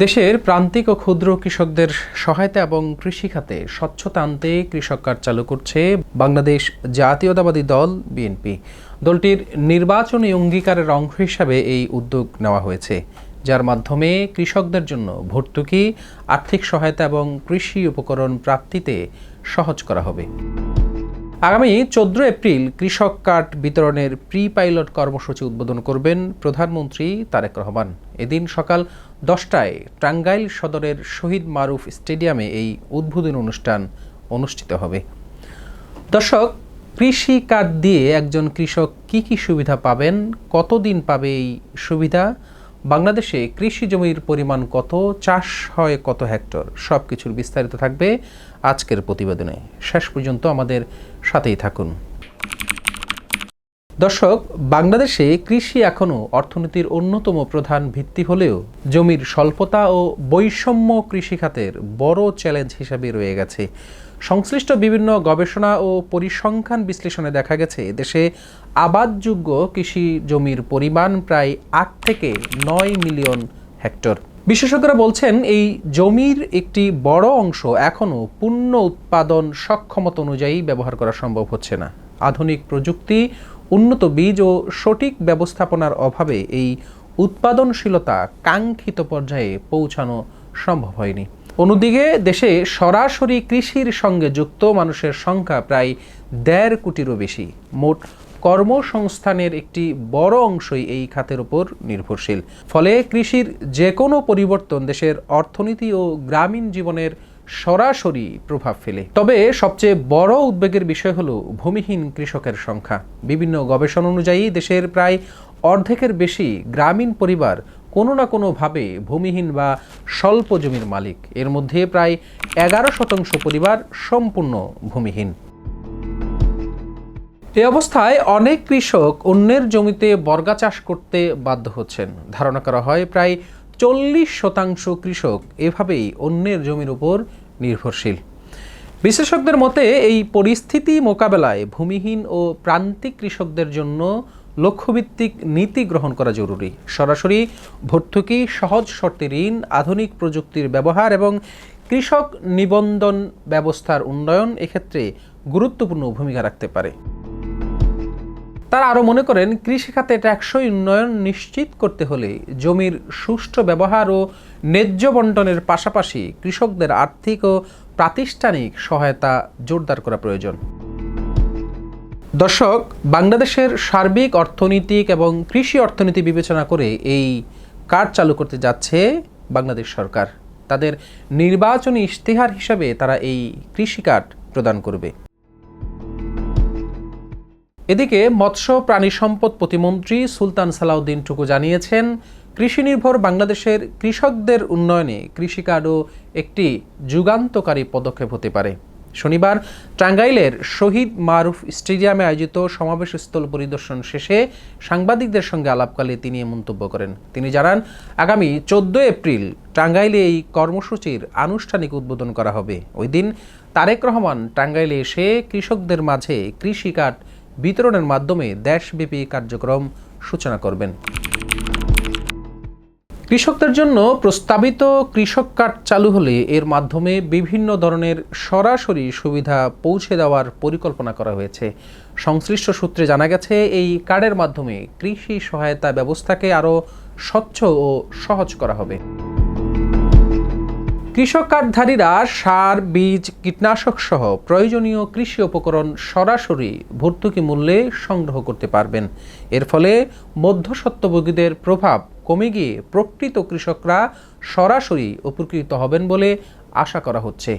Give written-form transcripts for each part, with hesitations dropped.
দেশের প্রান্তিক ও ক্ষুদ্র কৃষকদের সহায়তা এবং কৃষি খাতে স্বচ্ছতা আনতে কৃষক কার্ড চালু করছে বাংলাদেশ জাতীয়তাবাদী দল বিএনপি। দলটির নির্বাচনী অঙ্গীকারের অংশ হিসাবে এই উদ্যোগ নেওয়া হয়েছে, যার মাধ্যমে কৃষকদের জন্য ভর্তুকি, আর্থিক সহায়তা এবং কৃষি উপকরণ প্রাপ্তিতে সহজ করা হবে। আগামী 14 এপ্রিল কৃষক কার্ড বিতরণের প্রি পাইলট কর্মসূচি উদ্বোধন করবেন প্রধানমন্ত্রী তারেক রহমান। এদিন সকাল 10টায় টাঙ্গাইল সদরের শহীদ মারুফ স্টেডিয়ামে এই উদ্বোধনী অনুষ্ঠান অনুষ্ঠিত হবে। দর্শক, কৃষি কার্ড দিয়ে একজন কৃষক কি কি সুবিধা পাবেন, কতদিন পাবে এই সুবিধা, বাংলাদেশে কৃষি জমির পরিমাণ কত, চাষ হয় কত হেক্টর, সব কিছুর বিস্তারিত থাকবে আজকের প্রতিবেদনে। শেষ পর্যন্ত আমাদের সাথেই থাকুন। দর্শক, বাংলাদেশে কৃষি এখনও অর্থনীতির অন্যতম প্রধান ভিত্তি হলেও জমির স্বল্পতা ও বৈষম্য কৃষিখাতের বড় চ্যালেঞ্জ হিসেবে রয়ে গেছে। সংশ্লিষ্ট বিভিন্ন গবেষণা ও পরিসংখ্যান বিশ্লেষণে দেখা গেছে দেশে আবাদযোগ্য কৃষি জমির পরিমাণ প্রায় 8 থেকে 9 মিলিয়ন হেক্টর। বিশেষজ্ঞরা বলছেন এই জমির একটি বড় অংশ এখনও পূর্ণ উৎপাদন সক্ষমতা অনুযায়ী ব্যবহার করা সম্ভব হচ্ছে না। আধুনিক প্রযুক্তি, উন্নত বীজ ও সঠিক ব্যবস্থাপনার অভাবে এই উৎপাদনশীলতা কাঙ্ক্ষিত পর্যায়ে পৌঁছানো সম্ভব হয়নি। অন্যদিকে দেশে সরাসরি কৃষির সঙ্গে যুক্ত মানুষের সংখ্যা প্রায় 1.5 কোটিরও বেশি। মোট কর্মসংস্থানের একটি বড় অংশই এই খাতের উপর নির্ভরশীল। ফলে কৃষির যে কোনো পরিবর্তন দেশের অর্থনীতি ও গ্রামীণ জীবনের সরাসরি প্রভাব ফেলে। তবে সবচেয়ে বড় উদ্বেগের বিষয় হলো ভূমিহীন কৃষকের সংখ্যা। বিভিন্ন গবেষণা অনুযায়ী দেশের প্রায় অর্ধেকের বেশি গ্রামীণ পরিবার কোনো না কোনোভাবে ভূমিহীন বা স্বল্প জমির মালিক। এর মধ্যে প্রায় 11% পরিবার সম্পূর্ণ ভূমিহীন। এ অবস্থায় অনেক কৃষক অন্যের জমিতে বর্গা চাষ করতে বাধ্য হচ্ছেন। ধারণা করা হয় প্রায় 40% কৃষক এভাবেই অন্যের জমির উপর নির্ভরশীল। বিশেষজ্ঞদের মতে এই পরিস্থিতি মোকাবেলায় ভূমিহীন ও প্রান্তিক কৃষকদের জন্য লক্ষ্যভিত্তিক নীতি গ্রহণ করা জরুরি। সরাসরি ভর্তুকি, সহজ শর্তে ঋণ, আধুনিক প্রযুক্তির ব্যবহার এবং কৃষক নিবন্ধন ব্যবস্থার উন্নয়ন এক্ষেত্রে গুরুত্বপূর্ণ ভূমিকা রাখতে পারে। তারা আরও মনে করেন, কৃষিখাতে টেকসই উন্নয়ন নিশ্চিত করতে হলে জমির সুষ্ঠু ব্যবহার ও ন্যায্য বণ্টনের পাশাপাশি কৃষকদের আর্থিক ও প্রাতিষ্ঠানিক সহায়তা জোরদার করা প্রয়োজন। দর্শক, বাংলাদেশের সার্বিক অর্থনৈতিক এবং কৃষি অর্থনীতি বিবেচনা করে এই কার্ড চালু করতে যাচ্ছে বাংলাদেশ সরকার। তাদের নির্বাচনী ইশতেহার হিসাবে তারা এই কৃষি কার্ড প্রদান করবে। এদিকে মৎস্য প্রাণী সম্পদ প্রতিমন্ত্রী সুলতান সালাউদ্দিন টুকু জানিয়েছেন, কৃষি নির্ভর বাংলাদেশের কৃষকদের উন্নয়নে কৃষি কার্ডও একটি যুগান্তকারী পদক্ষেপ হতে পারে। শনিবার টাঙ্গাইলের শহীদ মারুফ স্টেডিয়ামে আয়োজিত সমাবেশস্থল পরিদর্শন শেষে সাংবাদিকদের সঙ্গে আলাপকালে তিনি এ মন্তব্য করেন। তিনি জানান, আগামী 14 এপ্রিল টাঙ্গাইলে এই কর্মসূচির আনুষ্ঠানিক উদ্বোধন করা হবে। ওই দিন তারেক রহমান টাঙ্গাইলে এসে কৃষকদের মাঝে কৃষি কার্ড বিতরণের মাধ্যমে দেশব্যাপী কার্যক্রম সূচনা করবেন। কৃষকদের জন্য প্রস্তাবিত কৃষক কার্ড চালু হলে এর মাধ্যমে বিভিন্ন ধরনের সরাসরি সুবিধা পৌঁছে দেওয়ার পরিকল্পনা করা হয়েছে। সংশ্লিষ্ট সূত্রে জানা গেছে, এই কার্ডের মাধ্যমে কৃষি সহায়তা ব্যবস্থাকে আরও স্বচ্ছ ও সহজ করা হবে। কৃষক কার্ডধারীরা সার, বীজ, কীটনাশক সহ প্রয়োজনীয় কৃষি উপকরণ সরাসরি ভর্তুকি মূল্যে সংগ্রহ করতে পারবেন। এর ফলে মধ্যস্বত্বভোগীদের প্রভাব কমে গিয়ে প্রকৃত কৃষকরা সরাসরি উপকৃত হবেন বলে আশা করা হচ্ছে।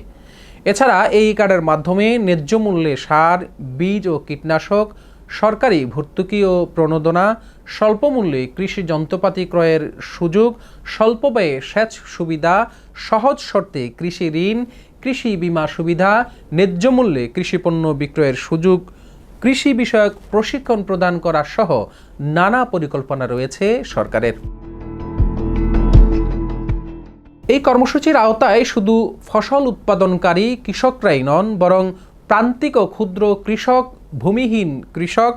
এছাড়া এই কার্ডের মাধ্যমে ন্যায্য মূল্যে সার, বীজ ও কীটনাশক, সরকারি ভর্তুকি ও প্রণোদনা, স্বল্প মূল্যে কৃষি যন্ত্রপাতি ক্রয়ের সুযোগ, স্বল্প ব্যয়ে সেচ সুবিধা, সহজ শর্তে কৃষি ঋণ, কৃষি বীমা সুবিধা, ন্যায্য মূল্যে কৃষিপণ্য বিক্রয়ের সুযোগ, কৃষি বিষয়ক প্রশিক্ষণ প্রদান করা সহ নানা পরিকল্পনা রয়েছে সরকারের। এই কর্মসূচির আওতায় শুধু ফসল উৎপাদনকারী কৃষকরাই নন, বরং প্রান্তিক ও ক্ষুদ্র কৃষক, ভূমিহীন কৃষক,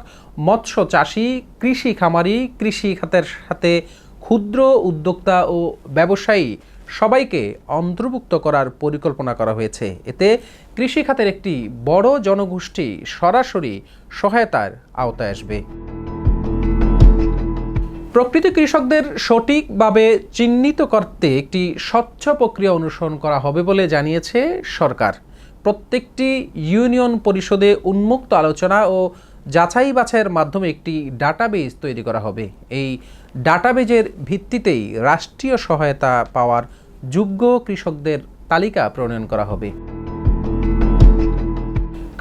মৎস্য চাষী, কৃষি খামারি, কৃষি খাতের সাথে ক্ষুদ্র উদ্যোক্তা ও ব্যবসায়ী সবাইকে অন্তর্ভুক্ত করার পরিকল্পনা করা হয়েছে। এতে কৃষি খাতের একটি বড় জনগোষ্ঠী সরাসরি সহায়তার আওতায় আসবে। প্রকৃত কৃষকদের সঠিকভাবে চিহ্নিত করতে একটি স্বচ্ছ প্রক্রিয়া অনুসরণ করা হবে বলে জানিয়েছে সরকার। প্রত্যেকটি ইউনিয়ন পরিষদে উন্মুক্ত আলোচনা ও যাচাই বাছাইয়ের মাধ্যমে একটি ডাটাবেজ তৈরি করা হবে। এই ডাটাবেজের ভিত্তিতেই রাষ্ট্রীয় সহায়তা পাওয়ার যোগ্য কৃষকদের তালিকা প্রণয়ন করা হবে।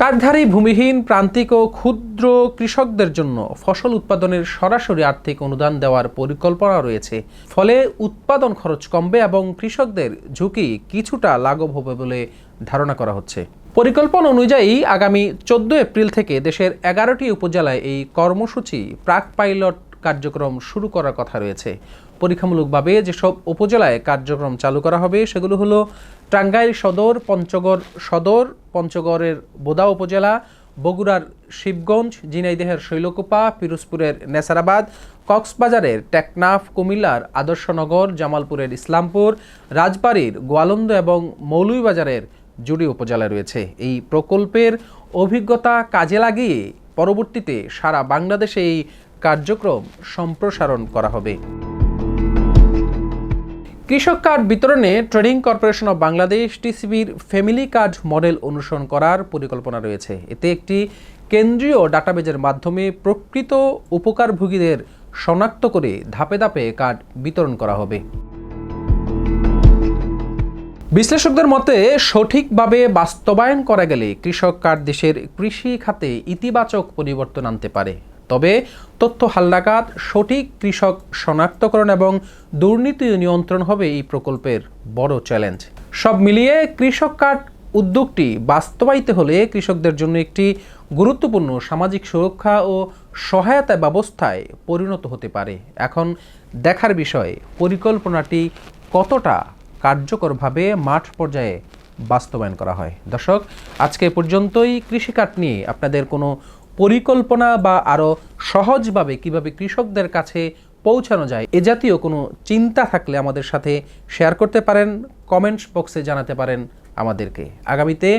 কার্ডধারী ভূমিহীন প্রান্তিক ও ক্ষুদ্র কৃষকদের জন্য ফসল উৎপাদনের সরাসরি আর্থিক অনুদান দেওয়ার পরিকল্পনা রয়েছে। ফলে উৎপাদন খরচ কমবে এবং কৃষকদের ঝুঁকি কিছুটা লাঘব হবে বলে ধারণা করা হচ্ছে। পরিকল্পনা অনুযায়ী আগামী 14 এপ্রিল থেকে দেশের 11টি উপজেলায় এই কর্মসূচি প্রাক পাইলট কার্যক্রম শুরু করার কথা রয়েছে। পরীক্ষামূলকভাবে যেসব উপজেলায় কার্যক্রম চালু করা হবে সেগুলো হলো টাঙ্গাইল সদর, পঞ্চগড় সদর, পঞ্চগড়ের বোদা উপজেলা, বগুড়ার শিবগঞ্জ, ঝিনাইদহের শৈলকুপা, পিরোজপুরের নেসারাবাদ, কক্সবাজারের টেকনাফ, কুমিল্লার আদর্শনগর, জামালপুরের ইসলামপুর, রাজবাড়ীর গোয়ালন্দ এবং মৌলভীবাজারের জুড়ি উপজেলা রয়েছে। এই প্রকল্পের অভিজ্ঞতা কাজে লাগিয়ে পরবর্তীতে সারা বাংলাদেশে এই কার্যক্রম সম্প্রসারণ করা হবে। কৃষক কার্ড বিতরণে ট্রেডিং কর্পোরেশন অব বাংলাদেশ টিসিবির ফ্যামিলি কার্ড মডেল অনুসরণ করার পরিকল্পনা রয়েছে। এতে একটি কেন্দ্রীয় ডাটাবেজের মাধ্যমে প্রকৃত উপকারভোগীদের শনাক্ত করে ধাপে ধাপে কার্ড বিতরণ করা হবে। বিশ্লেষকদের মতে সঠিকভাবে বাস্তবায়ন করা গেলে কৃষক কার্ড দেশের কৃষি খাতে ইতিবাচক পরিবর্তন আনতে পারে। তবে তথ্য হালনাগাদ, সঠিক কৃষক শনাক্তকরণ এবং দুর্নীতি নিয়ন্ত্রণ হবে এই প্রকল্পের বড় চ্যালেঞ্জ। সব মিলিয়ে কৃষক কার্ড উদ্যোগটি বাস্তবায়িত হলে কৃষকদের জন্য একটি গুরুত্বপূর্ণ সামাজিক সুরক্ষা ও সহায়তা ব্যবস্থায় পরিণত হতে পারে। এখন দেখার বিষয় পরিকল্পনাটি কতটা কার্যকরভাবে মাঠ পর্যায়ে বাস্তবায়ন করা হয়। দর্শক, আজকে পর্যন্তই কৃষি কার্ড নিয়ে আপনাদের কোনো পরিকল্পনা বা আরও সহজভাবে কিভাবে কৃষকদের কাছে পৌঁছানো যায় এ জাতীয় কোনো চিন্তা থাকলে আমাদের সাথে শেয়ার করতে পারেন, কমেন্টস বক্সে জানাতে পারেন আমাদেরকে। আগামীতে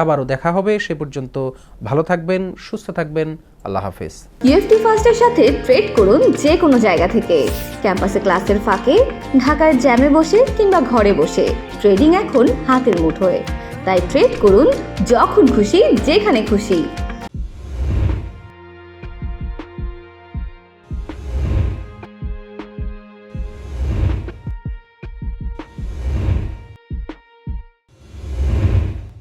আবারও দেখা হবে। সে পর্যন্ত ভালো থাকবেন, সুস্থ থাকবেন। আল্লাহ হাফেজ। ইউএফটি ফার্স্টের সাথে ট্রেড করুন যে কোনো জায়গা থেকে। ক্যাম্পাসে ক্লাসের ফাঁকে, ঢাকার জ্যামে বসে কিংবা ঘরে বসে। ট্রেডিং এখন হাতের মুঠোয়। তাই ট্রেড করুন যখন খুশি, যেখানে খুশি।